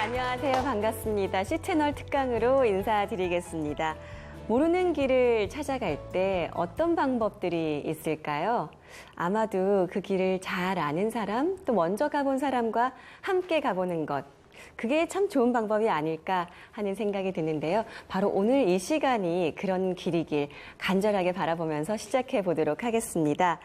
안녕하세요. 반갑습니다. C채널 특강으로 인사드리겠습니다. 모르는 길을 찾아갈 때 어떤 방법들이 있을까요? 아마도 그 길을 잘 아는 사람, 또 먼저 가본 사람과 함께 가보는 것. 그게 참 좋은 방법이 아닐까 하는 생각이 드는데요. 바로 오늘 이 시간이 그런 길이길 간절하게 바라보면서 시작해 보도록 하겠습니다.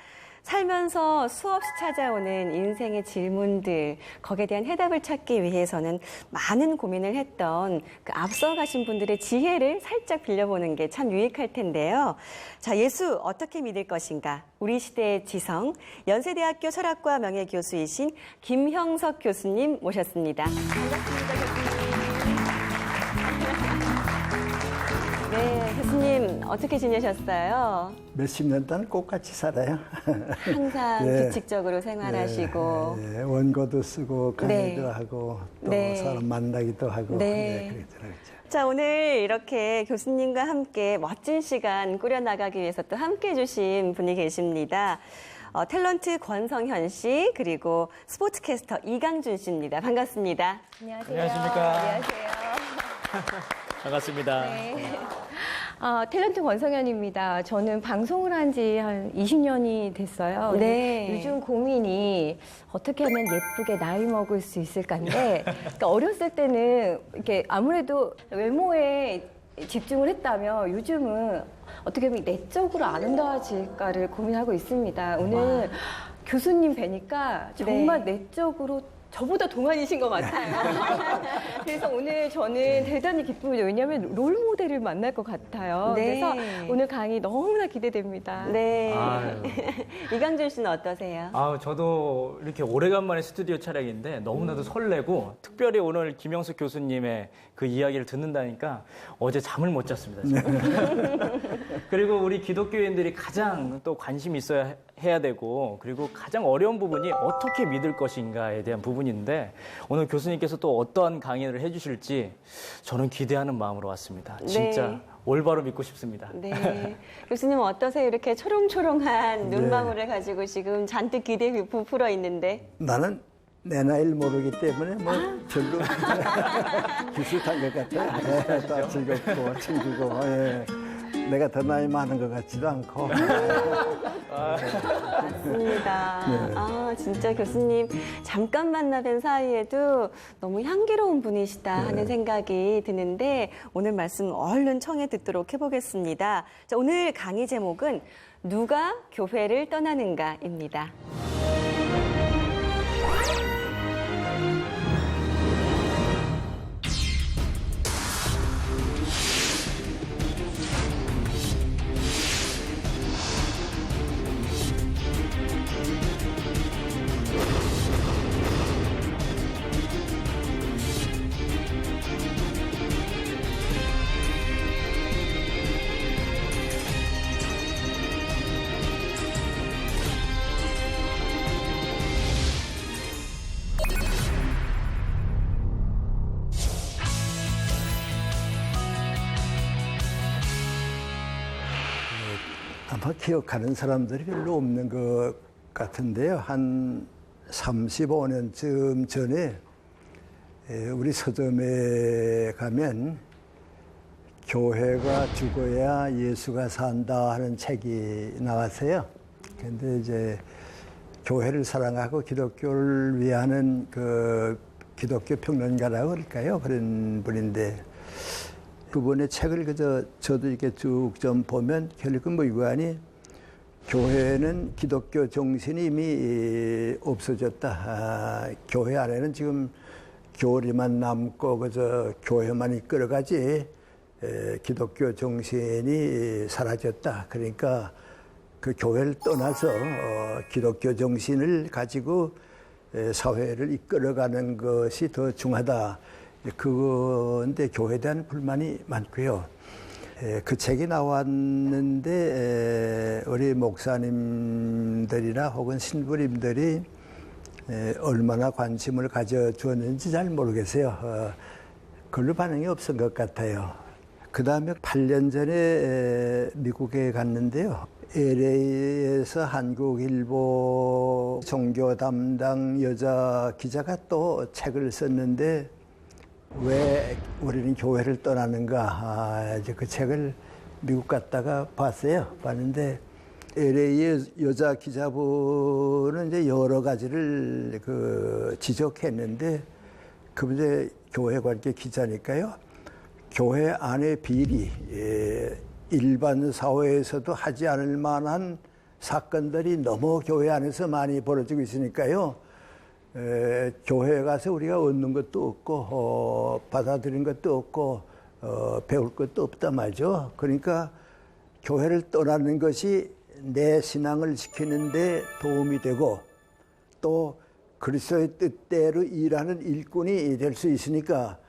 살면서 수없이 찾아오는 인생의 질문들, 거기에 대한 해답을 찾기 위해서는 많은 고민을 했던 그 앞서 가신 분들의 지혜를 살짝 빌려보는 게 참 유익할 텐데요. 자, 예수 어떻게 믿을 것인가? 우리 시대의 지성, 연세대학교 철학과 명예교수이신 김형석 교수님 모셨습니다. 반갑습니다, 교수님. 네, 교수님 어떻게 지내셨어요? 몇십 년 동안 똑같이 살아요. 항상 네. 규칙적으로 생활하시고. 네. 원고도 쓰고 강의도 하고 또 사람 만나기도 하고 그러더라고요. 자, 오늘 이렇게 교수님과 함께 멋진 시간 꾸려나가기 위해서 또 함께해 주신 분이 계십니다. 탤런트 권성현 씨 그리고 스포츠캐스터 이강준 씨입니다. 반갑습니다. 안녕하세요. 안녕하십니까. 안녕하세요. 반갑습니다. 네. 탤런트 권성현입니다. 저는 방송을 한 지 한 20년이 됐어요. 네. 요즘 고민이 어떻게 하면 예쁘게 나이 먹을 수 있을까인데, 그러니까 어렸을 때는 이렇게 아무래도 외모에 집중을 했다면 요즘은 어떻게 보면 내적으로 아름다워질까를 고민하고 있습니다. 오늘 교수님 뵈니까 정말 내적으로 저보다 동안이신 것 같아요. 그래서 오늘 저는 대단히 기쁩니다. 왜냐하면 롤 모델을 만날 것 같아요. 네. 그래서 오늘 강의 너무나 기대됩니다. 네. 아유. 이강준 씨는 어떠세요? 저도 이렇게 오래간만에 스튜디오 촬영인데 너무나도 설레고 특별히 오늘 김영석 교수님의 그 이야기를 듣는다니까 어제 잠을 못 잤습니다. 지금. 그리고 우리 기독교인들이 가장 또 관심이 있어야 해야 되고 그리고 가장 어려운 부분이 어떻게 믿을 것인가에 대한 부분인데 오늘 교수님께서 또 어떠한 강의를 해주실지 저는 기대하는 마음으로 왔습니다. 진짜 네. 올바로 믿고 싶습니다. 네. 교수님 어떠세요? 이렇게 초롱초롱한 눈망울을 가지고 지금 잔뜩 기대에 부풀어 있는데. 나는 내 나이를 모르기 때문에 뭐 별로 비슷한 것 같아요. 네, 다 즐겁고 친구고 내가 더 나이 많은 것 같지도 않고. 맞습니다. 진짜 교수님 잠깐 만나뵌 사이에도 너무 향기로운 분이시다 하는 생각이 드는데 오늘 말씀 얼른 청해 듣도록 해보겠습니다. 자, 오늘 강의 제목은 누가 교회를 떠나는가입니다. 아마 기억하는 사람들이 별로 없는 것 같은데요. 한 35년쯤 전에 우리 서점에 가면 교회가 죽어야 예수가 산다 하는 책이 나왔어요. 근데 이제 교회를 사랑하고 기독교를 위하는 그 기독교 평론가라고 할까요? 그런 분인데 그분의 책을 저도 이렇게 쭉 좀 보면 결국은 뭐 이거아니 교회는 기독교 정신이 이미 없어졌다. 교회 안에는 지금 교리만 남고 그저 교회만 이끌어가지 기독교 정신이 사라졌다. 그러니까 그 교회를 떠나서 기독교 정신을 가지고 사회를 이끌어가는 것이 더 중하다. 그런데 교회에 대한 불만이 많고요. 그 책이 나왔는데 우리 목사님들이나 혹은 신부님들이 얼마나 관심을 가져주었는지 잘 모르겠어요. 별로 반응이 없은 것 같아요. 그 다음에 8년 전에 미국에 갔는데요. LA에서 한국일보 종교 담당 여자 기자가 또 책을 썼는데 왜 우리는 교회를 떠나는가. 이제 그 책을 미국 갔다가 봤어요. 봤는데 LA의 여자 기자분은 이제 여러 가지를 지적했는데 그분 이제 교회 관계 기자니까요. 교회 안의 비리, 일반 사회에서도 하지 않을 만한 사건들이 너무 교회 안에서 많이 벌어지고 있으니까요. 교회에 가서 우리가 얻는 것도 없고 받아들이는 것도 없고 배울 것도 없단 말이죠. 그러니까 교회를 떠나는 것이 내 신앙을 지키는 데 도움이 되고 또 그리스도의 뜻대로 일하는 일꾼이 될 수 있으니까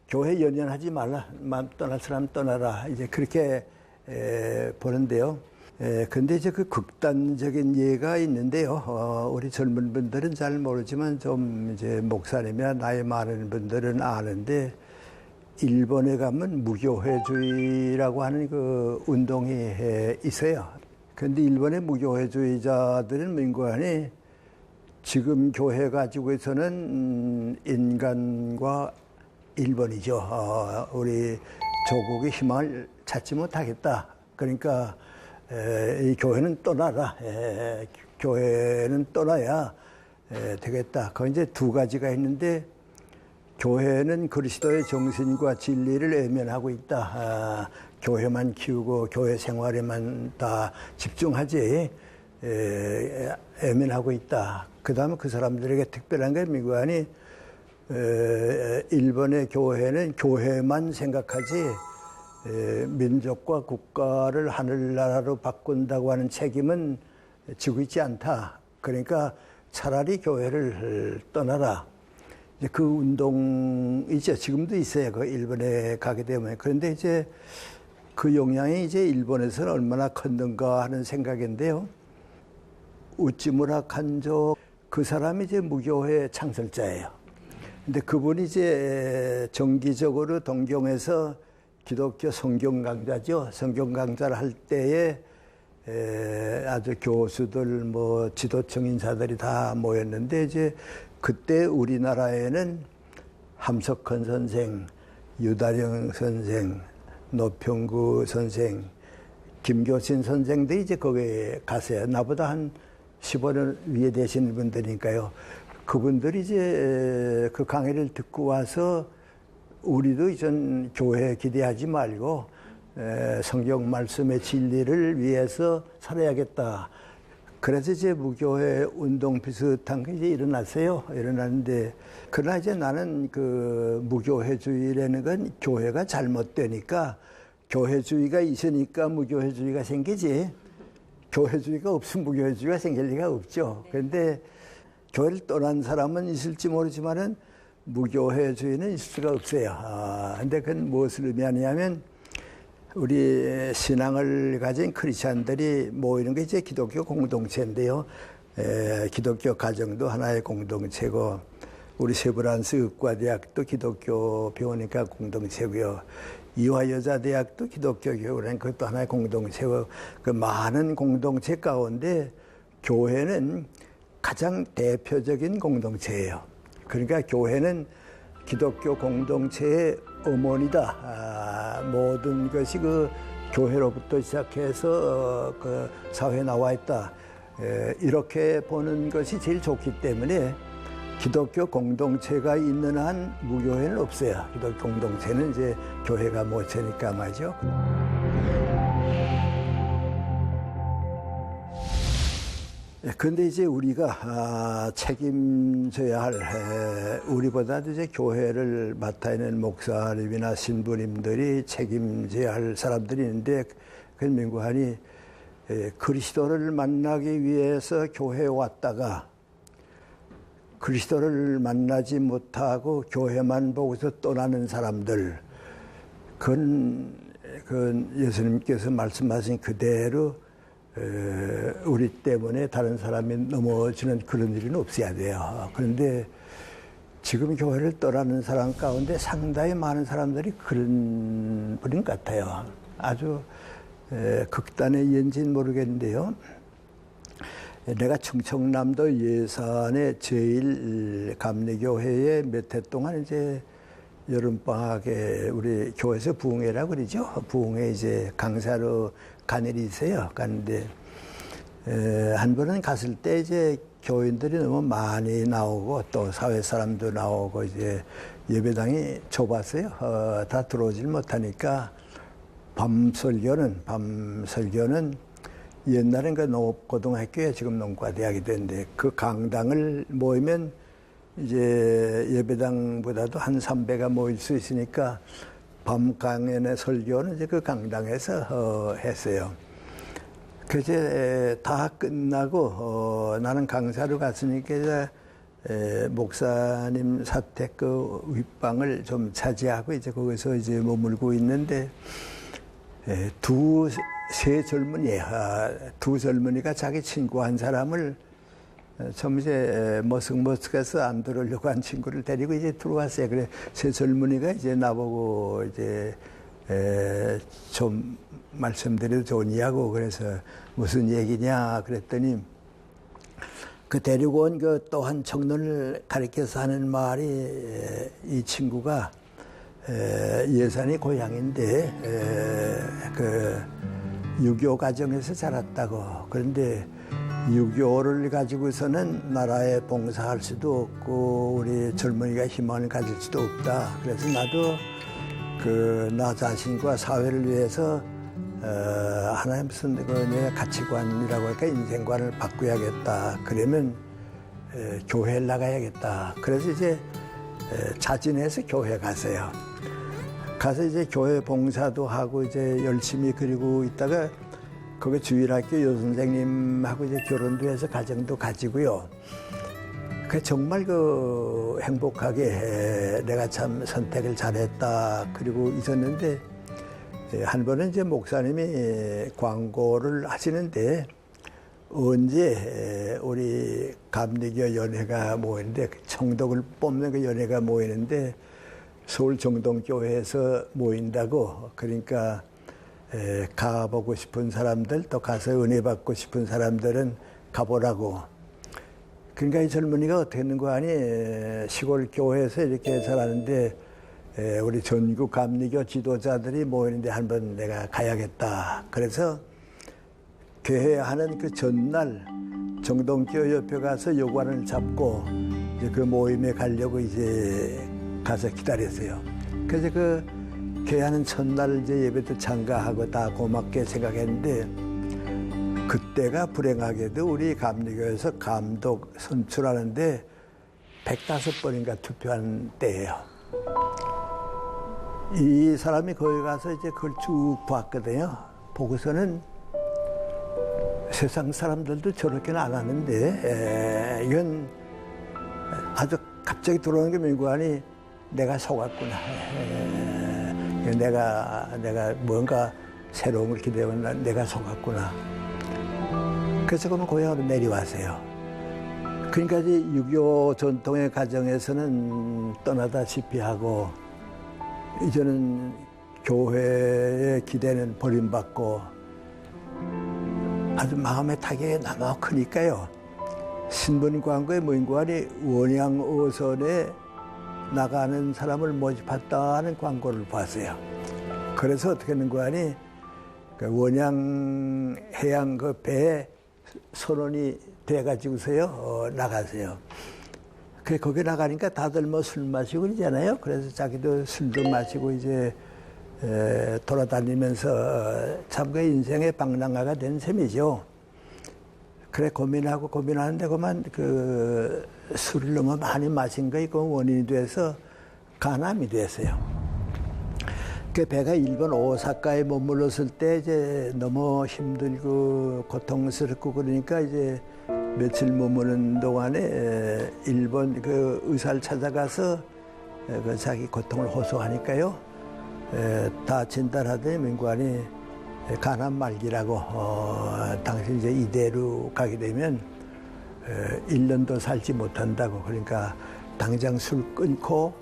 교회 연연하지 말라. 떠날 사람 떠나라. 이제 그렇게 보는데요. 근데 이제 그 극단적인 예가 있는데요. 우리 젊은 분들은 잘 모르지만 좀 이제 목사님이나 나이 많은 분들은 아는데 일본에 가면 무교회주의라고 하는 그 운동이 있어요. 근데 일본의 무교회주의자들은 민관이 지금 교회 가지고 있어서는 인간과 일본이죠. 우리 조국의 희망을 찾지 못하겠다. 그러니까 이 교회는 떠나라. 교회는 떠나야 되겠다. 그 이제 두 가지가 있는데 교회는 그리스도의 정신과 진리를 외면하고 있다. 교회만 키우고 교회 생활에만 다 집중하지 외면하고 있다. 그 다음에 그 사람들에게 특별한 게 미관이 일본의 교회는 교회만 생각하지 민족과 국가를 하늘나라로 바꾼다고 하는 책임은 지고 있지 않다. 그러니까 차라리 교회를 떠나라. 이제 그 운동이죠. 지금도 있어요. 그 일본에 가게 되면. 그런데 이제 그 영향이 이제 일본에서는 얼마나 컸는가 하는 생각인데요. 우찌무라 간조 그 사람이 이제 무교회 창설자예요. 근데 그분이 이제 정기적으로 동경에서 기독교 성경 강좌죠. 성경 강좌를 할 때에 아주 교수들 뭐 지도층 인사들이 다 모였는데 이제 그때 우리나라에는 함석헌 선생, 유다령 선생, 노평구 선생, 김교신 선생들이 이제 거기에 가세요. 나보다 한 15년 위에 되시는 분들이니까요. 그분들이 이제 그 강의를 듣고 와서 우리도 이전 교회에 기대하지 말고 성경 말씀의 진리를 위해서 살아야겠다. 그래서 이제 무교회 운동 비슷한 게 이제 일어났어요. 일어났는데 그러나 이제 나는 그 무교회주의라는 건 교회가 잘못되니까 교회주의가 있으니까 무교회주의가 생기지 교회주의가 없으면 무교회주의가 생길 리가 없죠. 그런데 교회를 떠난 사람은 있을지 모르지만은 무교회주의는 있을 수가 없어요. 근데 그건 무엇을 의미하냐면 우리 신앙을 가진 크리스찬들이 모이는 게 이제 기독교 공동체인데요. 기독교 가정도 하나의 공동체고 우리 세브란스 의과대학도 기독교 배우니까 공동체고요. 이화여자대학도 기독교 교육이라는 그것도 하나의 공동체고 그 많은 공동체 가운데 교회는 가장 대표적인 공동체예요. 그러니까 교회는 기독교 공동체의 어머니다. 모든 것이 그 교회로부터 시작해서 그 사회에 나와 있다. 이렇게 보는 것이 제일 좋기 때문에 기독교 공동체가 있는 한 무교회는 없어요. 기독교 공동체는 이제 교회가 모체니까 말이죠. 그런데 이제 우리가 책임져야 할 우리보다도 이제 교회를 맡아 있는 목사님이나 신부님들이 책임져야 할 사람들이 있는데 그 민구한이 그리스도를 만나기 위해서 교회에 왔다가 그리스도를 만나지 못하고 교회만 보고서 떠나는 사람들 그건 그 예수님께서 말씀하신 그대로 우리 때문에 다른 사람이 넘어지는 그런 일은 없어야 돼요. 그런데 지금 교회를 떠나는 사람 가운데 상당히 많은 사람들이 그런 분인 것 같아요. 아주 극단의 이유인지는 모르겠는데요. 내가 충청남도 예산의 제1감리교회에 몇 해 동안 이제 여름방학에 우리 교회에서 부흥회라고 그러죠. 부흥회 이제 강사로 간 일이 있어요. 갔는데, 한 번은 갔을 때 이제 교인들이 너무 많이 나오고 또 사회 사람도 나오고 이제 예배당이 좁았어요. 다 들어오질 못하니까 밤 설교는 옛날엔 그 농업고등학교에 지금 농과대학이 됐는데 그 강당을 모이면 이제 예배당보다도 한 3배가 모일 수 있으니까 밤 강연의 설교는 이제 그 강당에서 했어요. 그래서 다 끝나고 나는 강사로 갔으니까 이제 목사님 사택 그 윗방을 좀 차지하고 이제 거기서 이제 머물고 있는데 두 젊은이가 자기 친구 한 사람을 좀 이제 머쓱머쓱해서 안 들어오려고 한 친구를 데리고 이제 들어왔어요. 그래 세 젊은이가 이제 나보고 이제 좀 말씀드려도 좋으냐고 그래서 무슨 얘기냐 그랬더니 그 데리고 온 그 또 한 청년을 가리켜서 하는 말이 이 친구가 예산이 고향인데 그 유교 가정에서 자랐다고. 그런데 유교를 가지고서는 나라에 봉사할 수도 없고 우리 젊은이가 희망을 가질 수도 없다. 그래서 나도 그 나 자신과 사회를 위해서 하나의 무슨 그 내 가치관이라고 할까 인생관을 바꾸어야겠다. 그러면 교회를 나가야겠다. 그래서 이제 자진해서 교회 갔어요. 가서 이제 교회 봉사도 하고 이제 열심히 그리고 있다가 거기 주일학교 여선생님하고 이제 결혼도 해서 가정도 가지고요. 그 정말 그 행복하게 내가 참 선택을 잘했다. 그리고 있었는데 한 번은 이제 목사님이 광고를 하시는데 언제 우리 감리교 연회가 모이는데 청독을 뽑는 그 연회가 모이는데 서울 정동교회에서 모인다고. 그러니까 가보고 싶은 사람들 또 가서 은혜 받고 싶은 사람들은 가보라고. 그러니까 이 젊은이가 어떻게 했는 거 아니 시골 교회에서 이렇게 살았는데 우리 전국 감리교 지도자들이 모이는데 한번 내가 가야겠다. 그래서 개회하는 그 전날 정동교 옆에 가서 요관을 잡고 이제 그 모임에 가려고 이제 가서 기다렸어요. 그래서 그 개회하는 첫날 이제 예배도 참가하고 다 고맙게 생각했는데 그때가 불행하게도 우리 감리교에서 감독 선출하는데 105번인가 투표한 때예요. 이 사람이 거기 가서 이제 그걸 쭉 봤거든요. 보고서는 세상 사람들도 저렇게는 안 하는데 이건 아주 갑자기 들어오는 게 민구하니 내가 속았구나. 내가 뭔가 새로운 걸 기대하고 내가 속았구나. 그래서 그러면 고향으로 내려왔어요. 그러니까 이제 유교 전통의 가정에서는 떠나다시피 하고 이제는 교회의 기대는 버림받고 아주 마음의 타격이 너무 크니까요. 신문 광고에 무인관이 원양어선에 나가는 사람을 모집했다는 광고를 봤어요. 그래서 어떻게 하는 거 아니 그 원양 해양 그 배에 선원이 돼가지고서요 나가세요. 그래 거기 나가니까 다들 뭐 술 마시고 그러잖아요. 그래서 자기도 술도 마시고 이제 돌아다니면서 참 그 인생의 방랑아가 된 셈이죠. 그래 고민하는데 그만 그 술을 너무 많이 마신 거 그 원인이 돼서 간암이 됐어요. 그 배가 일본 오사카에 머물렀을 때 이제 너무 힘들고 고통스럽고 그러니까 이제 며칠 머무는 동안에 일본 그 의사를 찾아가서 그 자기 고통을 호소하니까요. 다 진단하더니 민관이 간암 말기라고 당신 이제 이대로 가게 되면 1년도 살지 못한다고. 그러니까 당장 술 끊고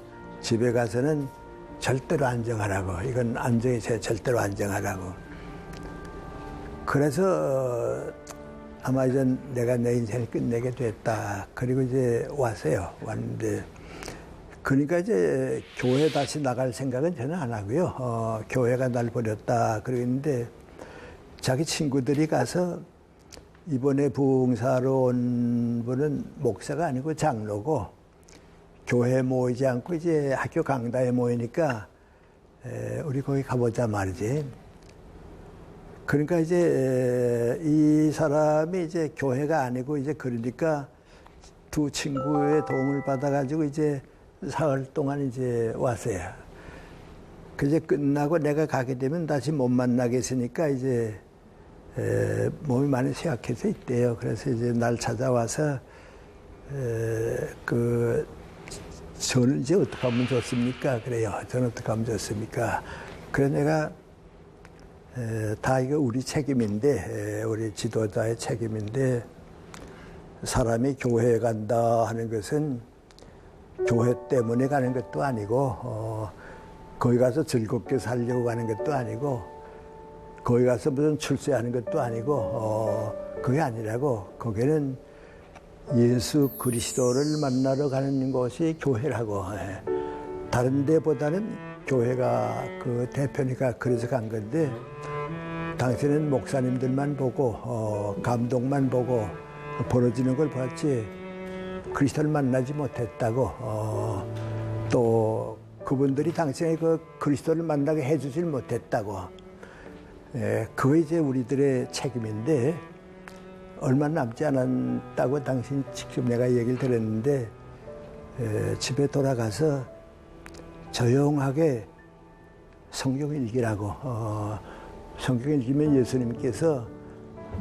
집에 가서는 절대로 안정하라고. 이건 안정이 절대로 안정하라고. 그래서 아마 이제 내가 내 인생을 끝내게 됐다. 그리고 이제 왔어요. 왔는데 그러니까 이제 교회 다시 나갈 생각은 전혀 안 하고요. 교회가 날 버렸다 그러는데 자기 친구들이 가서 이번에 부흥사로 온 분은 목사가 아니고 장로고 교회에 모이지 않고 이제 학교 강당에 모이니까 우리 거기 가보자 말이지. 그러니까 이제 이 사람이 이제 교회가 아니고 이제 그러니까 두 친구의 도움을 받아가지고 이제 사흘 동안 이제 왔어요. 그제 끝나고 내가 가게 되면 다시 못 만나겠으니까 이제 몸이 많이 쇠약해서 있대요. 그래서 이제 날 찾아와서 저는 이제 어떻게 하면 좋습니까? 그래요. 저는 어떻게 하면 좋습니까? 그래서 내가 다 이거 우리 책임인데, 우리 지도자의 책임인데, 사람이 교회에 간다 하는 것은 교회 때문에 가는 것도 아니고, 거기 가서 즐겁게 살려고 가는 것도 아니고, 거기 가서 무슨 출세하는 것도 아니고, 그게 아니라고. 거기는 예수 그리스도를 만나러 가는 곳이 교회라고. 다른 데보다는 교회가 그 대표니까 그래서 간 건데, 당신은 목사님들만 보고, 감동만 보고, 벌어지는 걸 봤지, 그리스도를 만나지 못했다고. 또 그분들이 당신의 그 그리스도를 만나게 해주질 못했다고. 그거 이제 우리들의 책임인데 얼마 남지 않았다고 당신 직접 내가 얘기를 들었는데 집에 돌아가서 조용하게 성경 읽기라고. 성경 읽으면 예수님께서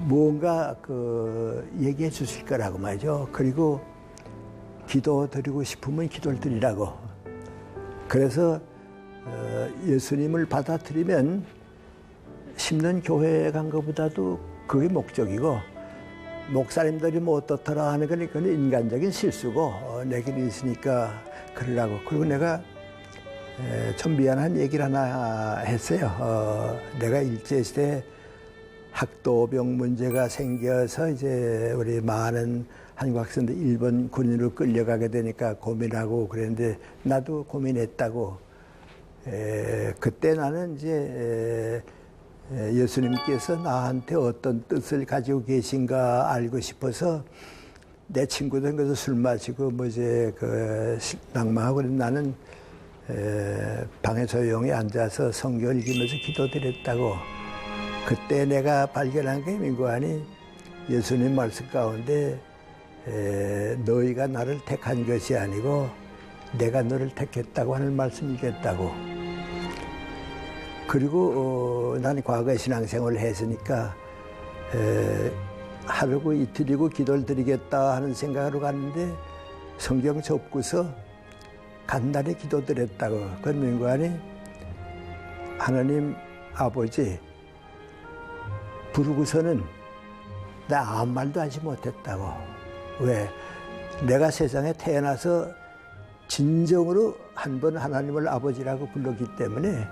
뭔가 얘기해 주실 거라고 말이죠. 그리고 기도 드리고 싶으면 기도를 드리라고. 그래서 예수님을 받아들이면 10년 교회에 간 것보다도 그게 목적이고, 목사님들이 뭐 어떻더라 하는 건 그건 인간적인 실수고, 내 길이 있으니까 그러라고. 그리고 내가 좀 미안한 얘기를 하나 했어요. 내가 일제시대 학도병 문제가 생겨서 이제 우리 많은 한국 학생들 일본 군인으로 끌려가게 되니까 고민하고 그랬는데 나도 고민했다고. 그때 나는 이제 예수님께서 나한테 어떤 뜻을 가지고 계신가 알고 싶어서 내 친구들 그래서 술 마시고 뭐 이제 낭망하고 나는 방에 조용히 앉아서 성경 읽으면서 기도드렸다고. 그때 내가 발견한 게 민구안이 예수님 말씀 가운데 너희가 나를 택한 것이 아니고 내가 너를 택했다고 하는 말씀이겠다고. 그리고 나는 과거에 신앙생활을 했으니까 하루고 이틀이고 기도를 드리겠다 하는 생각으로 갔는데 성경 접고서 간단히 기도드렸다고. 그건 민구안이 하나님 아버지 부르고서는 나 아무 말도 하지 못했다고. 왜? 내가 세상에 태어나서 진정으로 한 번 하나님을 아버지라고 불렀기 때문에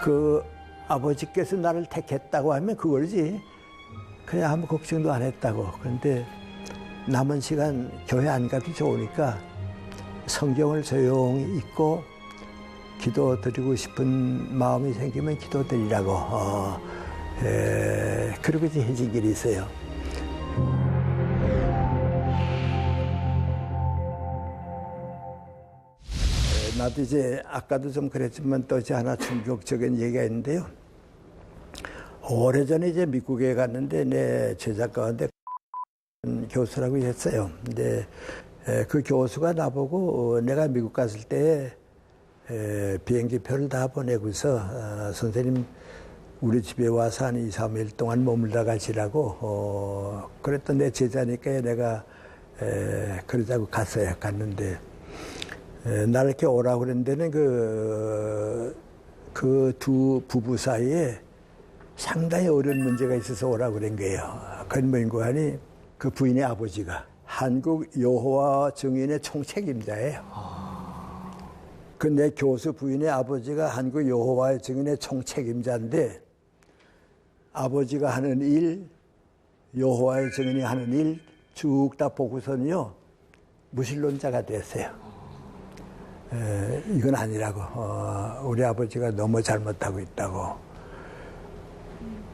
그 아버지께서 나를 택했다고 하면 그걸지. 그냥 아무 걱정도 안 했다고. 그런데 남은 시간 교회 안 가도 좋으니까 성경을 조용히 읽고 기도 드리고 싶은 마음이 생기면 기도 드리라고. 그리고 이제 해진 길이 있어요. 나도 이제 아까도 좀 그랬지만 또 이제 하나 충격적인 얘기가 있는데요. 오래전에 이제 미국에 갔는데 내 제자 가운데 교수라고 했어요. 근데 그 교수가 나보고 내가 미국 갔을 때 비행기표를 다 보내고서 선생님 우리 집에 와서 한 2, 3일 동안 머물다 가시라고 그랬던 내 제자니까 내가 그러자고 갔어요. 갔는데 나를 이렇게 오라고 그랬는데는 그 두 부부 사이에 상당히 어려운 문제가 있어서 오라고 그런 거예요. 그건 뭐인고 하니 그 부인의 아버지가 한국 여호와 증인의 총책임자예요. 그 내 교수 부인의 아버지가 한국 여호와 증인의 총책임자인데 아버지가 하는 일, 여호와의 증인이 하는 일 쭉 다 보고서는요 무신론자가 됐어요. 이건 아니라고. 우리 아버지가 너무 잘못하고 있다고.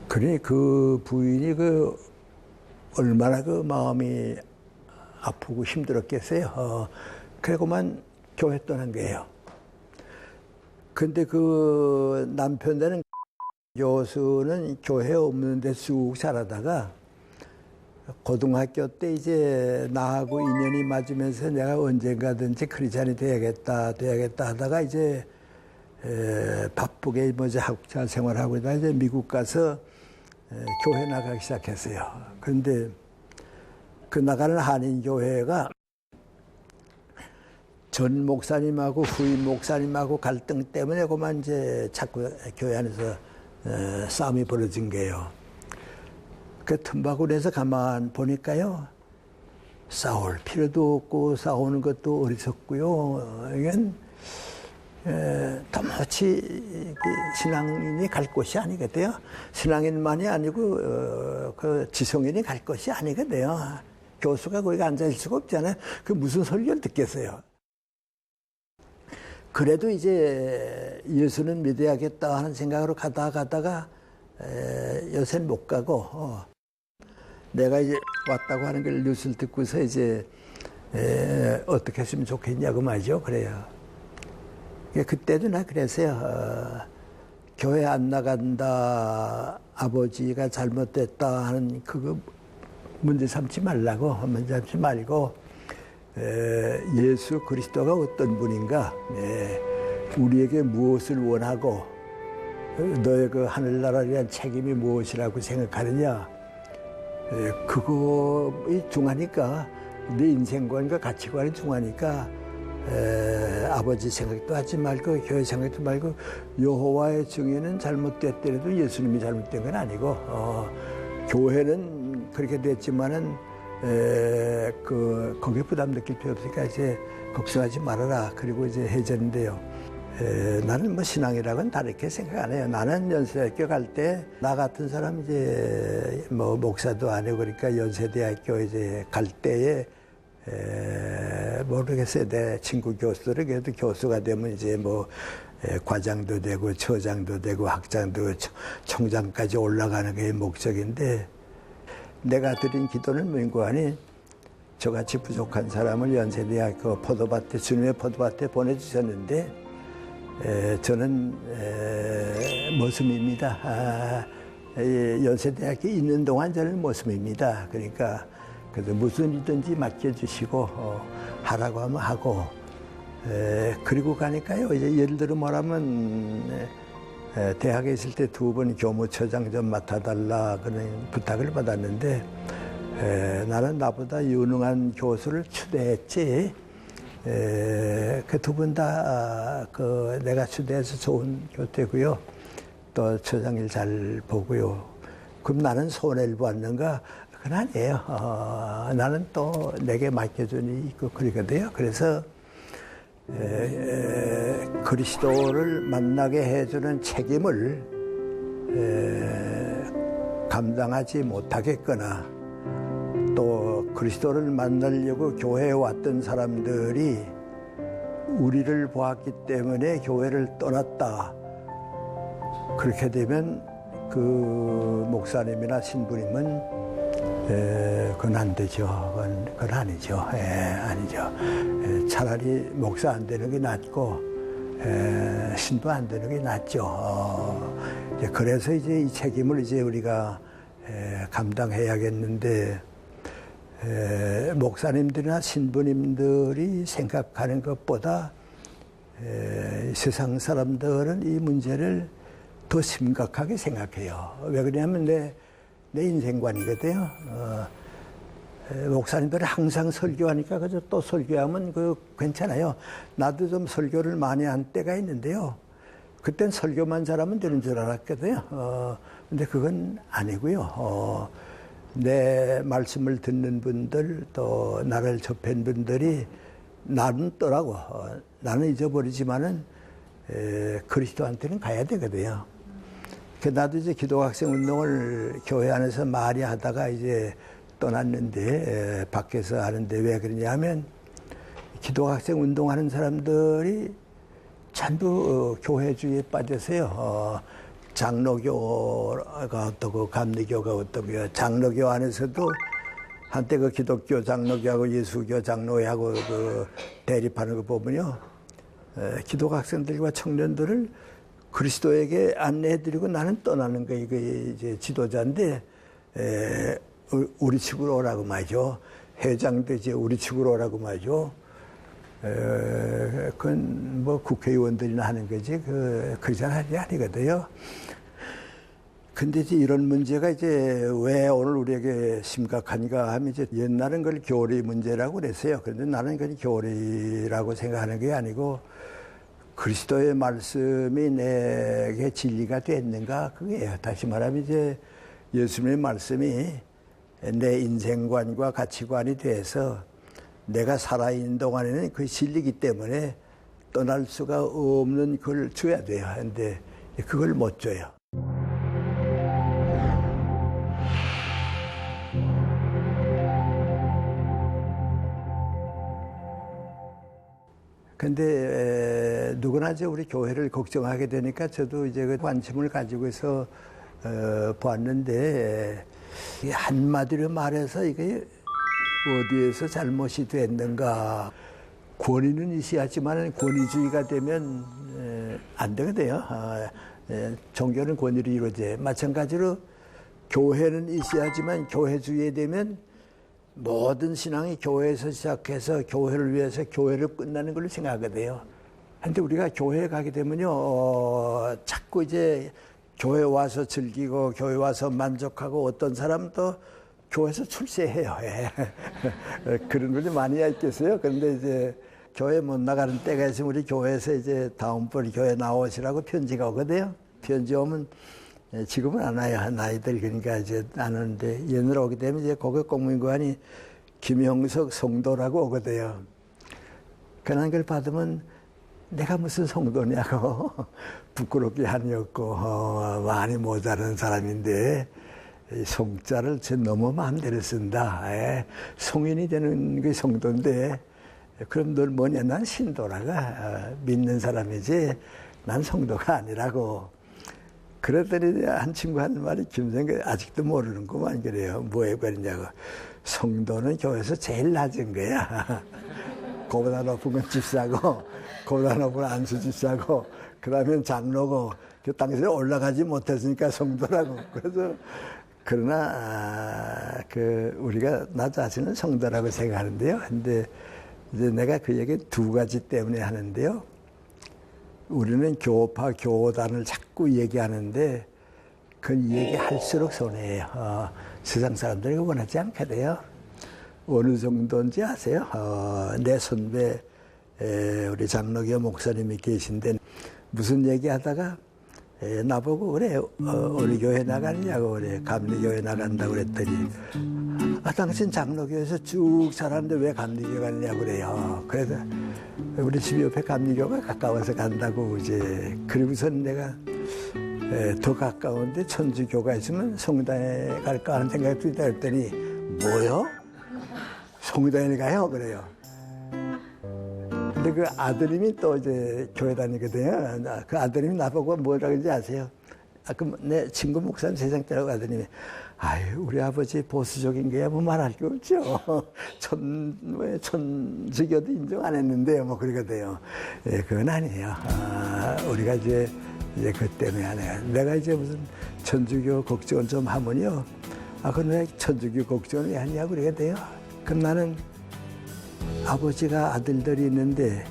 그러니 그 부인이 얼마나 그 마음이 아프고 힘들었겠어요. 그래고만 교회 떠난 거예요. 근데 그 남편 되는 교수는 교회 없는 데 쑥 살아다가 고등학교 때 이제 나하고 인연이 맞으면서 내가 언젠가든지 크리스찬이 돼야겠다 하다가 이제 바쁘게 뭐지 학자 생활하고 있다가 이제 미국 가서 교회 나가기 시작했어요. 그런데 그 나가는 한인교회가 전 목사님하고 후임 목사님하고 갈등 때문에 그만 이제 자꾸 교회 안에서 싸움이 벌어진 거예요. 그 틈바구니에서 가만 보니까요, 싸울 필요도 없고 싸우는 것도 어리석고요. 이건 도무지 신앙인이 갈 곳이 아니거든요. 신앙인만이 아니고 그 지성인이 갈 곳이 아니거든요. 교수가 거기 앉아 있을 수가 없잖아요. 그 무슨 설교를 듣겠어요. 그래도 이제 예수는 믿어야겠다 하는 생각으로 가다가 요새는 못 가고 내가 이제 왔다고 하는 걸 뉴스를 듣고서 이제 어떻게 했으면 좋겠냐고 말이죠. 그래요. 그때도 나 그랬어요. 교회 안 나간다, 아버지가 잘못됐다 하는 그거 문제 삼지 말라고, 문제 삼지 말고 예수 그리스도가 어떤 분인가, 우리에게 무엇을 원하고 너의 그 하늘나라에 대한 책임이 무엇이라고 생각하느냐, 그거이 중하니까, 네 인생관과 가치관이 중하니까 아버지 생각도 하지 말고 교회 생각도 말고, 여호와의 증인은 잘못됐더라도 예수님이 잘못된 건 아니고 교회는 그렇게 됐지만은 거기에 부담 느낄 필요 없으니까 이제 걱정하지 말아라. 그리고 이제 해제인데요. 나는 뭐 신앙이라고는 다르게 생각 안 해요. 나는 연세대학교 갈 때 나 같은 사람 이제 뭐 목사도 아니고 그러니까 연세대학교 이제 갈 때에 모르겠어요. 내 친구 교수들은 그래도 교수가 되면 이제 뭐 과장도 되고 처장도 되고 학장도 총장까지 올라가는 게 목적인데, 내가 드린 기도는 뭔가 하니 저같이 부족한 사람을 연세대학교 포도밭에, 주님의 포도밭에 보내주셨는데 저는 머슴입니다. 연세대학교에 있는 동안 저는 머슴입니다. 그러니까 그래서 무슨 일든지 맡겨주시고 하라고 하면 하고, 그리고 가니까요, 이제 예를 들어 말하면 대학에 있을 때 2번 교무처장 좀 맡아달라 그런 부탁을 받았는데 나는 나보다 유능한 교수를 추대했지, 그 2분 다 내가 추대해서 좋은 교태고요, 또 처장일 잘 보고요. 그럼 나는 손해를 보았는가? 그건 아니에요. 나는 또 내게 맡겨주니 있고 그러거든요. 그래서 그리스도를 만나게 해주는 책임을 감당하지 못하겠거나, 또 그리스도를 만나려고 교회에 왔던 사람들이 우리를 보았기 때문에 교회를 떠났다, 그렇게 되면 그 목사님이나 신부님은 그건 안 되죠. 그건 아니죠. 아니죠. 차라리 목사 안 되는 게 낫고 신부 안 되는 게 낫죠. 그래서 이제 이 책임을 이제 우리가 감당해야겠는데, 목사님들이나 신부님들이 생각하는 것보다 세상 사람들은 이 문제를 더 심각하게 생각해요. 왜 그러냐면 내 인생관이거든요. 목사님들은 항상 설교하니까 그저 또 설교하면 괜찮아요. 나도 좀 설교를 많이 한 때가 있는데요. 그땐 설교만 잘하면 되는 줄 알았거든요. 근데 그건 아니고요. 내 말씀을 듣는 분들 또 나를 접한 분들이 나는 떠라고 나는 잊어버리지만은 그리스도한테는 가야 되거든요. 나도 이제 기독학생 운동을 교회 안에서 많이 하다가 이제 떠났는데 밖에서 하는데 왜 그러냐 하면 기독학생 운동하는 사람들이 전부 교회주의에 빠져서요. 장로교가 어떻고 감리교가 어떻고요. 장로교 안에서도 한때 그 기독교 장로교하고 예수교 장로회하고 그 대립하는 거 보면요. 기독학생들과 청년들을 그리스도에게 안내해드리고 나는 떠나는 거 이게 이제 지도자인데 우리 측으로 오라고 말이죠. 회장도 이제 우리 측으로 오라고 말이죠. 그건 뭐 국회의원들이나 하는 거지 그런 하는 게 아니거든요. 근데 이제 이런 문제가 이제 왜 오늘 우리에게 심각한가 하면 이제 옛날은 그걸 교리 문제라고 그랬어요. 그런데 나는 그건 교리라고 생각하는 게 아니고 그리스도의 말씀이 내게 진리가 됐는가 그게요. 다시 말하면 이제 예수님의 말씀이 내 인생관과 가치관이 돼서 내가 살아있는 동안에는 그 진리이기 때문에 떠날 수가 없는 걸 줘야 돼요. 근데 그걸 못 줘요. 근데 누구나 이제 우리 교회를 걱정하게 되니까 저도 이제 그 관심을 가지고서 보았는데 한마디로 말해서 이게 어디에서 잘못이 됐는가. 권위는 있어야지만 권위주의가 되면 안 되거든요. 종교는 권위로 이루어져요. 마찬가지로 교회는 있어야지만 교회주의에 되면 모든 신앙이 교회에서 시작해서 교회를 위해서 교회를 끝나는 걸로 생각하거든요. 근데 우리가 교회에 가게 되면요, 자꾸 이제 교회 와서 즐기고 교회 와서 만족하고 어떤 사람도 교회에서 출세해요. 그런 분이 많이 있겠어요. 그런데 이제 교회 못 나가는 때가 있으면 우리 교회에서 이제 다음번 교회 나오시라고 편지가 오거든요. 편지 오면 지금은 안 와요. 나이들 그러니까 이제 안 오는데 옛날에 오게 되면 이제 고객공무원관이 김형석 성도라고 오거든요. 그런 걸 받으면 내가 무슨 성도냐고 부끄럽게 한이었고 많이 모자란 사람인데 성자를 제 너무 마음대로 쓴다. 성인이 되는 게 성도인데 그럼 넌 뭐냐? 난 신도라가 믿는 사람이지 난 성도가 아니라고. 그랬더니 한 친구 하는 말이 김생각 아직도 모르는구만 그래요. 뭐에 그러냐고. 성도는 교회에서 제일 낮은 거야. 그보다 높은 건 집사고 그보다 높은 건 안수 집사고 그러면 장로고 그 당시에 올라가지 못했으니까 성도라고. 그래서 그러나 우리가 나 자신은 성도라고 생각하는데요. 근데 이제 내가 그 얘기 두 가지 때문에 하는데요. 우리는 교파, 교단을 자꾸 얘기하는데 그 얘기할수록 손해예요. 세상 사람들이 원하지 않거든요. 어느 정도인지 아세요? 내 선배 우리 장로교 목사님이 계신데 무슨 얘기하다가 나보고 그래 어느 교회 나가느냐고 그래 감리교회 나간다고 그랬더니 당신 장로교에서 쭉 살았는데 왜 감리교 가느냐고 그래요. 그래서 우리 집 옆에 감리교가 가까워서 간다고 이제 그리고선 내가 더 가까운데 천주교가 있으면 성당에 갈까 하는 생각이 들다 했더니 뭐요? 성당에 가요? 그래요. 근데 그 아드님이 또 이제 교회 다니거든요. 그 아드님이 나보고 뭐라 그러는지 아세요? 그럼 내 친구 목사님 세상 때라고 아드님이 아유 우리 아버지 보수적인 게야 뭐 말할 게 없죠. 천주교도 인정 안 했는데요. 뭐 그러거든요. 그건 아니에요. 우리가 이제 그 때문에 하네요. 내가 이제 무슨 천주교 걱정을 좀 하면요. 그럼 왜 천주교 걱정을 왜 하냐고 그러거든요. 그럼 나는 아버지가 아들들이 있는데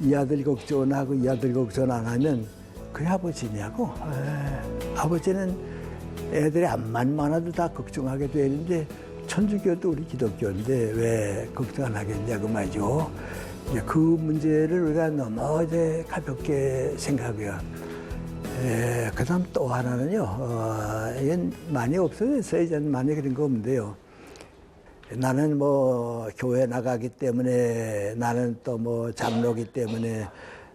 이 아들 걱정을 하고 이 아들 걱정 안 하면 그게 아버지냐고. 아버지는 애들이 암만 많아도 다 걱정하게 되는데 천주교도 우리 기독교인데 왜 걱정 안 하겠냐고 말이죠. 그 문제를 우리가 너무 이제 가볍게 생각해요. 그다음 또 하나는요. 이건 많이 없어졌어요. 이제는 많이 그런 거 없는데요. 나는 뭐 교회 나가기 때문에, 나는 또 뭐 장로기 때문에,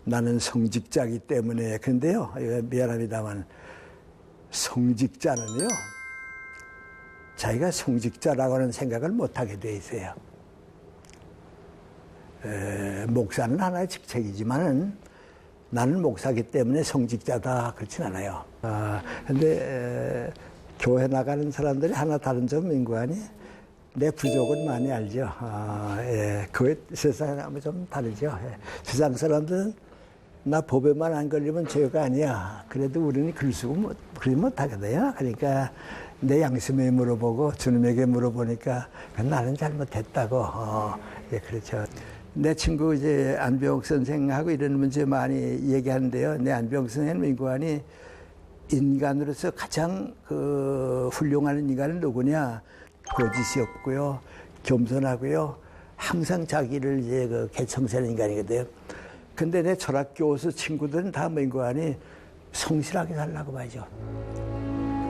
나는 성직자기 때문에. 그런데요, 이거 미안합니다만 성직자는요, 자기가 성직자라고는 생각을 못하게 돼 있어요. 목사는 하나의 직책이지만은 나는 목사기 때문에 성직자다, 그렇진 않아요. 근데 교회 나가는 사람들이 하나 다른 점은 인관이 내 부족은 많이 알죠. 그게 세상하고 좀 다르죠. 세상 사람들은 나 법에만 안 걸리면 죄가 아니야. 그래도 우리는 그러지 못하거든요. 그러니까 내 양심에 물어보고 주님에게 물어보니까 나는 잘못했다고. 그렇죠. 내 친구 이제 안병옥 선생하고 이런 문제 많이 얘기하는데요. 내 안병옥 선생님 인관이 인간으로서 가장 훌륭한 인간은 누구냐? 거짓이 없고요, 겸손하고요, 항상 자기를 이제 개청세는 인간이거든요. 근데 내 철학 교수 친구들은 다 뭐 인간이 성실하게 살라고 봐야죠.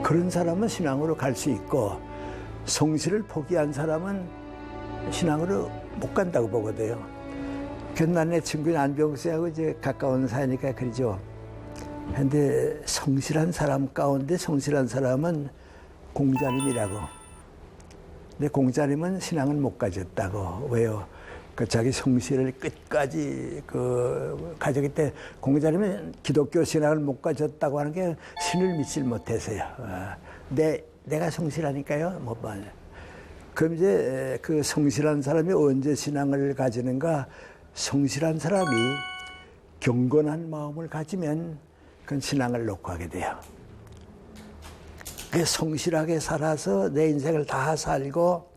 그런 사람은 신앙으로 갈 수 있고, 성실을 포기한 사람은 신앙으로 못 간다고 보거든요. 그래서 난 내 친구인 안병옥 씨하고 이제 가까운 사이니까 그러죠. 근데 성실한 사람 가운데 성실한 사람은 공자님이라고. 근데 공자님은 신앙을 못 가졌다고. 왜요? 자기 성실을 끝까지 가졌기 때문에. 공자님은 기독교 신앙을 못 가졌다고 하는 게 신을 믿질 못해서요. 내가 성실하니까요. 못 봐요. 그럼 이제 그 성실한 사람이 언제 신앙을 가지는가? 성실한 사람이 경건한 마음을 가지면 그건 신앙을 놓고 하게 돼요. 성실하게 살아서 내 인생을 다 살고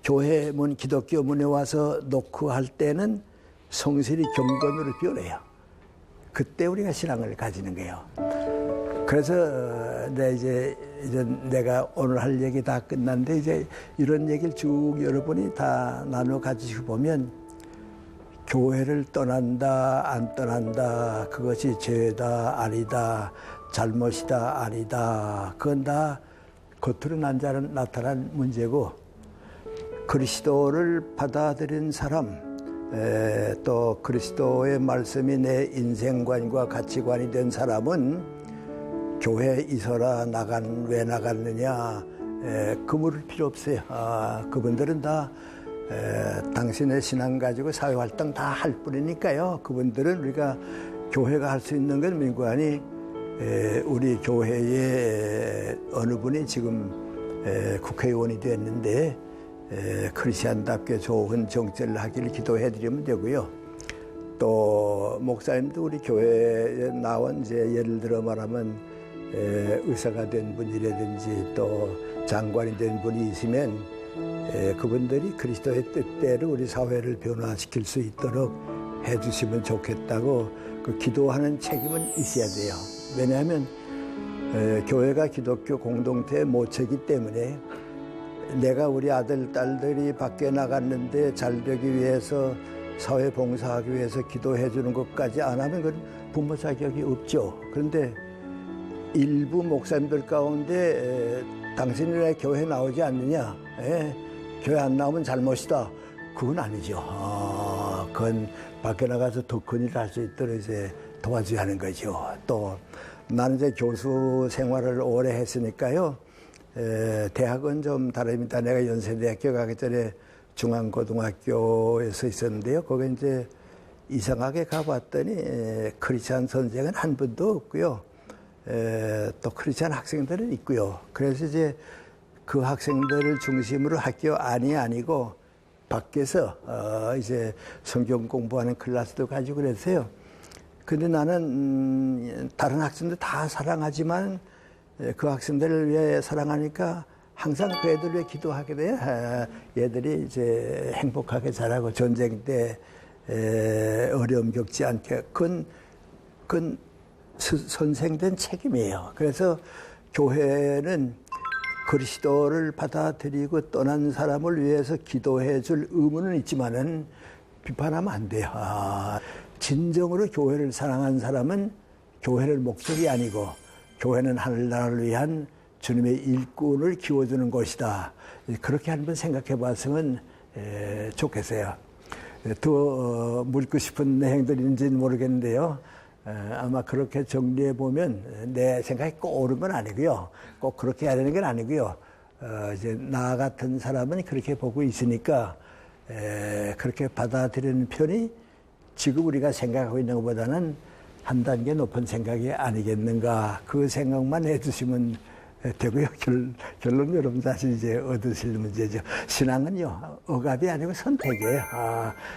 교회 문, 기독교 문에 와서 놓고 할 때는 성실이 경건으로 변해요. 그때 우리가 신앙을 가지는 거예요. 그래서 내가 오늘 할 얘기 다 끝났는데 이제 이런 얘기를 쭉 여러분이 다 나눠 가지고 보면 교회를 떠난다, 안 떠난다, 그것이 죄다, 아니다, 잘못이다, 아니다. 그건 다 겉으로 나타난 문제고, 그리스도를 받아들인 사람, 또 그리스도의 말씀이 내 인생관과 가치관이 된 사람은 교회에 있어라, 왜 나갔느냐, 그 물을 필요 없어요. 그분들은 다 당신의 신앙 가지고 사회활동 다 할 뿐이니까요. 그분들은 우리가 교회가 할 수 있는 건 민관이 우리 교회의 어느 분이 지금 국회의원이 됐는데 크리스찬답게 좋은 정치를 하기를 기도해 드리면 되고요. 또 목사님도 우리 교회에 나온 이제 예를 들어 말하면 의사가 된 분이라든지 또 장관이 된 분이 있으면 그분들이 그리스도의 뜻대로 우리 사회를 변화시킬 수 있도록 해주시면 좋겠다고 기도하는 책임은 있어야 돼요. 왜냐하면 교회가 기독교 공동체의 모체이기 때문에 내가 우리 아들, 딸들이 밖에 나갔는데 잘 되기 위해서 사회 봉사하기 위해서 기도해 주는 것까지 안 하면 그건 부모 자격이 없죠. 그런데 일부 목사님들 가운데 당신이 왜 교회 나오지 않느냐? 교회 안 나오면 잘못이다. 그건 아니죠. 그건 밖에 나가서 더 큰 일을 할 수 있도록 이제 도와줘야 하는 거죠. 또 나는 이제 교수 생활을 오래 했으니까요. 대학은 좀 다릅니다. 내가 연세대학교 가기 전에 중앙고등학교에서 있었는데요. 거기 이제 이상하게 가봤더니 크리스찬 선생은 한 분도 없고요. 또 크리스찬 학생들은 있고요. 그래서 이제 그 학생들을 중심으로 학교 안이 아니고 밖에서 이제 성경 공부하는 클래스도 가지고 그랬어요. 근데 나는 다른 학생들 다 사랑하지만 그 학생들을 위해 사랑하니까 항상 그 애들 위해 기도하게 돼요. 얘들이 이제 행복하게 자라고 전쟁 때 어려움 겪지 않게. 그건 선생된 책임이에요. 그래서 교회는 그리스도를 받아들이고 떠난 사람을 위해서 기도해 줄 의무는 있지만은 비판하면 안 돼요. 진정으로 교회를 사랑한 사람은 교회는 목적이 아니고 교회는 하늘나라를 위한 주님의 일꾼을 키워주는 곳이다. 그렇게 한번 생각해 봤으면 좋겠어요. 더 묻고 싶은 내용들인지는 모르겠는데요. 아마 그렇게 정리해 보면 내 생각이 꼭 옳은 건 아니고요. 꼭 그렇게 해야 되는 건 아니고요. 이제 나 같은 사람은 그렇게 보고 있으니까 그렇게 받아들이는 편이 지금 우리가 생각하고 있는 것보다는 한 단계 높은 생각이 아니겠는가. 그 생각만 해주시면 되고요. 결론 여러분 자신 이제 얻으실 문제죠. 신앙은요, 억압이 아니고 선택이에요.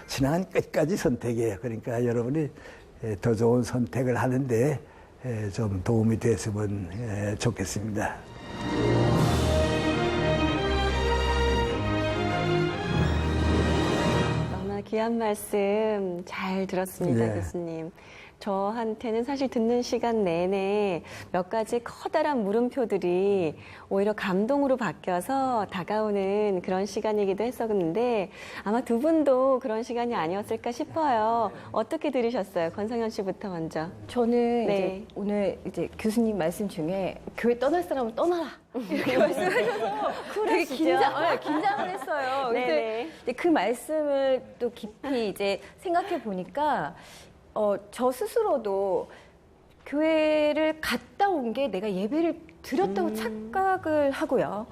신앙은 끝까지 선택이에요. 그러니까 여러분이 더 좋은 선택을 하는데 좀 도움이 됐으면 좋겠습니다. 너무나 귀한 말씀 잘 들었습니다, 네. 교수님. 저한테는 사실 듣는 시간 내내 몇 가지 커다란 물음표들이 오히려 감동으로 바뀌어서 다가오는 그런 시간이기도 했었는데 아마 두 분도 그런 시간이 아니었을까 싶어요. 어떻게 들으셨어요? 권성현 씨부터 먼저. 저는 네. 이제 오늘 이제 교수님 말씀 중에 교회 떠날 사람은 떠나라 이렇게 말씀하셔서 되게 긴장을 했어요. 근데 네네. 이제 그 말씀을 또 깊이 이제 생각해 보니까 저 스스로도 교회를 갔다 온 게 내가 예배를 드렸다고 착각을 하고요.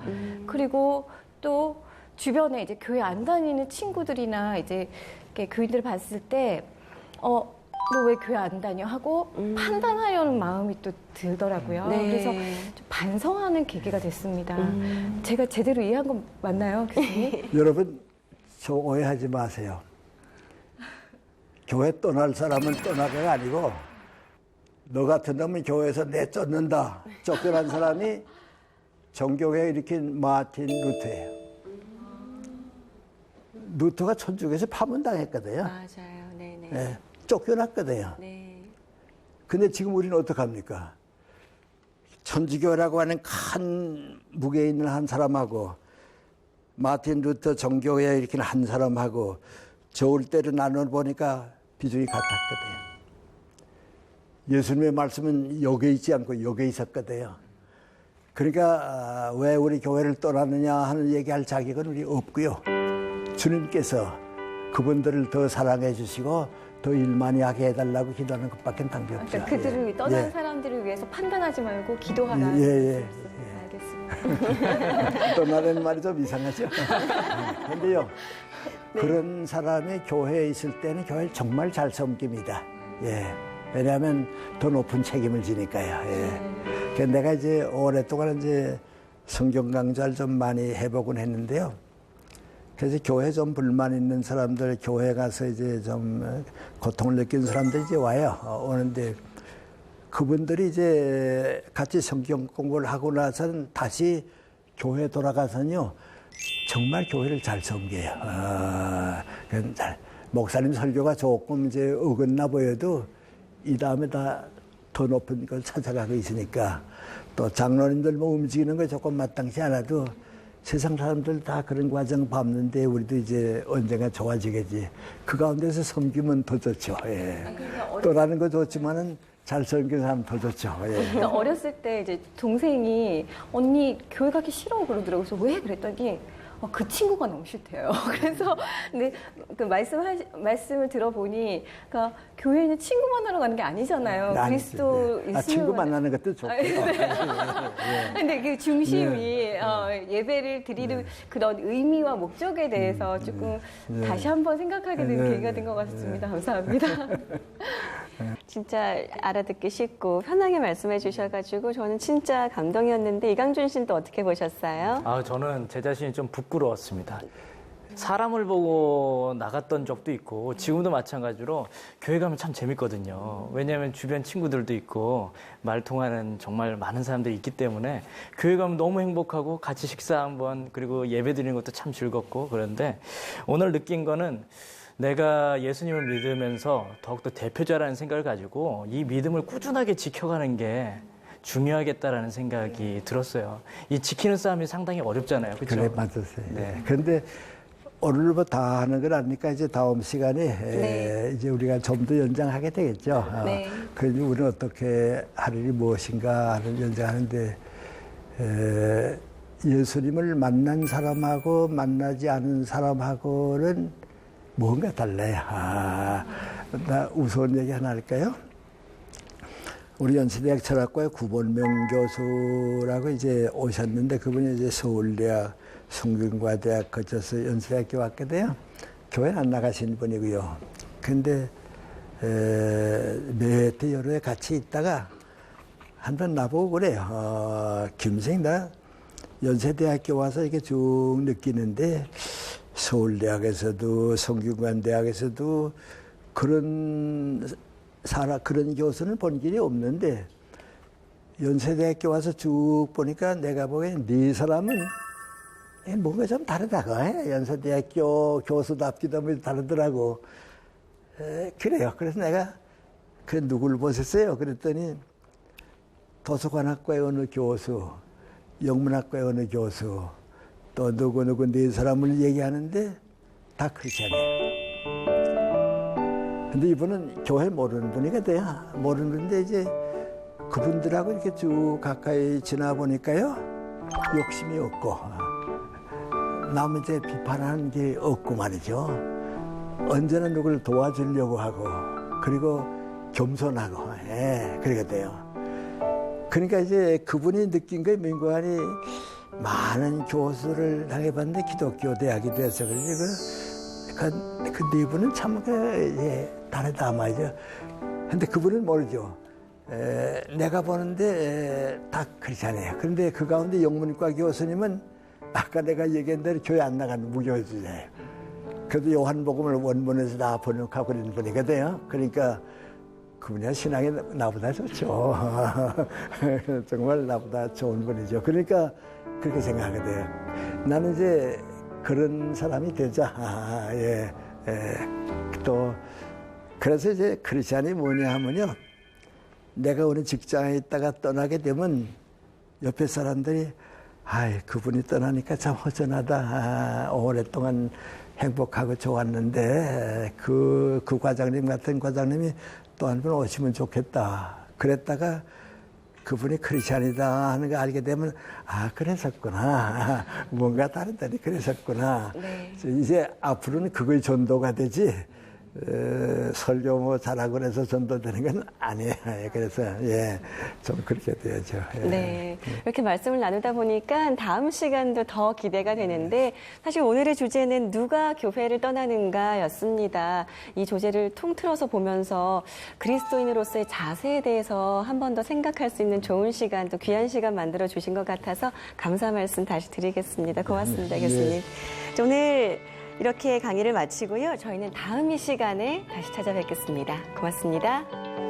그리고 또 주변에 이제 교회 안 다니는 친구들이나 이제 이렇게 교인들을 봤을 때, 너 왜 교회 안 다녀? 하고 판단하려는 마음이 또 들더라고요. 네. 그래서 좀 반성하는 계기가 됐습니다. 제가 제대로 이해한 건 맞나요, 교수님? 여러분, 저 오해하지 마세요. 교회 떠날 사람은 떠나가가 아니고 너 같은 놈은 교회에서 내쫓는다. 쫓겨난 사람이 정교회에 일으킨 마틴 루터예요. 루터가 천주교에서 파문당했거든요. 맞아요. 네네. 네, 쫓겨났거든요. 네. 근데 지금 우리는 어떡합니까? 천주교라고 하는 큰 무게에 있는 한 사람하고 마틴 루터 정교회에 일으킨 한 사람하고 저울 때를 나눠보니까 비중이 같았거든요. 예수님의 말씀은 여기에 있지 않고 여기에 있었거든요. 그러니까 왜 우리 교회를 떠나느냐 하는 얘기할 자격은 우리 없고요. 주님께서 그분들을 더 사랑해 주시고 더 일 많이 하게 해달라고 기도하는 것밖에 답이 없죠. 그러니까 그들을 떠난 예. 사람들을 위해서 판단하지 말고 기도하라. 예. 알겠습니다. 떠나는 말이 좀 이상하죠. 그런데요, 그런 사람이 교회에 있을 때는 교회를 정말 잘 섬깁니다. 예. 왜냐하면 더 높은 책임을 지니까요. 예. 그래서 내가 이제 오랫동안 이제 성경 강좌를 좀 많이 해보곤 했는데요. 그래서 교회 좀 불만 있는 사람들, 교회 가서 이제 좀 고통을 느낀 사람들이 이제 와요. 오는데 그분들이 이제 같이 성경 공부를 하고 나서는 다시 교회 돌아가서는요, 정말 교회를 잘 섬겨요. 목사님 설교가 조금 이제 어긋나 보여도 이 다음에 다 더 높은 걸 찾아가고 있으니까 또 장로님들 뭐 움직이는 거 조금 마땅치 않아도 세상 사람들 다 그런 과정 밟는데 우리도 이제 언젠가 좋아지겠지. 그 가운데서 섬기면 더 좋죠. 예. 또라는 거 좋지만은 잘 섬기는 사람 더 좋죠. 예. 그러니까 어렸을 때 이제 동생이 언니 교회 가기 싫어 그러더라고요. 그래서 왜 그랬더니 그 친구가 너무 싫대요. 그래서 근데 그 말씀을 들어보니 그러니까 교회는 친구 만나러 가는 게 아니잖아요. 그리스도 있으면 친구 만나는 것도 좋고요. 근데 그 중심이 예배를 드리는 그런 의미와 목적에 대해서 조금 다시 한번 생각하게 되는 계기가 된 것 같습니다. 감사합니다. 진짜 알아듣기 쉽고 편하게 말씀해 주셔가지고 저는 진짜 감동이었는데 이강준 씨는 또 어떻게 보셨어요? 저는 제 자신이 좀 부끄러웠습니다. 사람을 보고 나갔던 적도 있고 지금도 마찬가지로 교회 가면 참 재밌거든요. 왜냐하면 주변 친구들도 있고 말 통하는 정말 많은 사람들이 있기 때문에 교회 가면 너무 행복하고 같이 식사 한번 그리고 예배 드리는 것도 참 즐겁고 그런데 오늘 느낀 거는 내가 예수님을 믿으면서 더욱더 대표자라는 생각을 가지고 이 믿음을 꾸준하게 지켜가는 게 중요하겠다라는 생각이 들었어요. 이 지키는 싸움이 상당히 어렵잖아요. 그렇죠? 그래, 맞았어요. 네. 그런데 오늘 다 하는 걸 아니까 이제 다음 시간에 네. 이제 우리가 좀 더 연장하게 되겠죠. 네. 그래서 우리는 어떻게 할 일이 무엇인가 하는 연장하는데 예수님을 만난 사람하고 만나지 않은 사람하고는 뭔가 달라요. 나 우스운 얘기 하나 할까요? 우리 연세대학 철학과의 구본명 교수라고 이제 오셨는데 그분이 이제 서울대학, 성균관대학 거쳐서 연세대학교 왔거든요. 교회 안 나가신 분이고요. 근데 매해 여러 해 같이 있다가 한 번 나보고 그래요. 김생 나 연세대학교 와서 이렇게 쭉 느끼는데 서울대학에서도 성균관대학에서도 그런 교수는 본 길이 없는데 연세대학교 와서 쭉 보니까 내가 보기엔 네 사람은 뭔가 좀 다르다고 해. 연세대학교 교수답기도 하면 다르더라고. 그래요. 그래서 내가 그 누굴 보셨어요? 그랬더니 도서관학과의 어느 교수, 영문학과의 어느 교수, 또 누구 네 사람을 얘기하는데 다 크리스찬이에요. 근데 이분은 교회 모르는 분이거든요. 모르는 분인데 이제 그분들하고 이렇게 쭉 가까이 지나 보니까요. 욕심이 없고 남한테 비판하는 게 없고 말이죠. 언제나 누구를 도와주려고 하고 그리고 겸손하고 그러게 돼요. 그러니까 이제 그분이 느낀 게 민관이 많은 교수를 당해봤는데 기독교 대학이 돼서 그 네 분은 참 다르다 말이죠. 근데 그분은 모르죠. 내가 보는데 다 그렇잖아요. 그런데 그 가운데 영문과 교수님은 아까 내가 얘기한 대로 교회 안 나가는 무교주자예요. 그래도 요한복음을 원문에서 다 번역하고 있는 분이거든요. 그러니까 그분이 신앙이 나보다 좋죠. 정말 나보다 좋은 분이죠. 그러니까 그렇게 생각하거든요. 나는 이제 그런 사람이 되자. 또 그래서 이제 크리스찬이 뭐냐 하면요. 내가 어느 직장에 있다가 떠나게 되면 옆에 사람들이 그분이 떠나니까 참 허전하다. 오랫동안 행복하고 좋았는데 그 과장님 같은 과장님이 또 한 번 오시면 좋겠다. 그랬다가 그분이 크리스찬이다 하는 거 알게 되면 그랬었구나. 뭔가 다르다니 그랬었구나. 네. 이제 앞으로는 그거의 전도가 되지 설교 뭐 잘하고 그래서 전도되는 건 아니에요. 그래서 좀 그렇게 돼야죠. 네, 이렇게 말씀을 나누다 보니까 다음 시간도 더 기대가 되는데 사실 오늘의 주제는 누가 교회를 떠나는가였습니다. 이 주제를 통틀어서 보면서 그리스도인으로서의 자세에 대해서 한 번 더 생각할 수 있는 좋은 시간, 또 귀한 시간 만들어 주신 것 같아서 감사 말씀 다시 드리겠습니다. 고맙습니다, 교수님. 오늘 이렇게 강의를 마치고요. 저희는 다음 이 시간에 다시 찾아뵙겠습니다. 고맙습니다.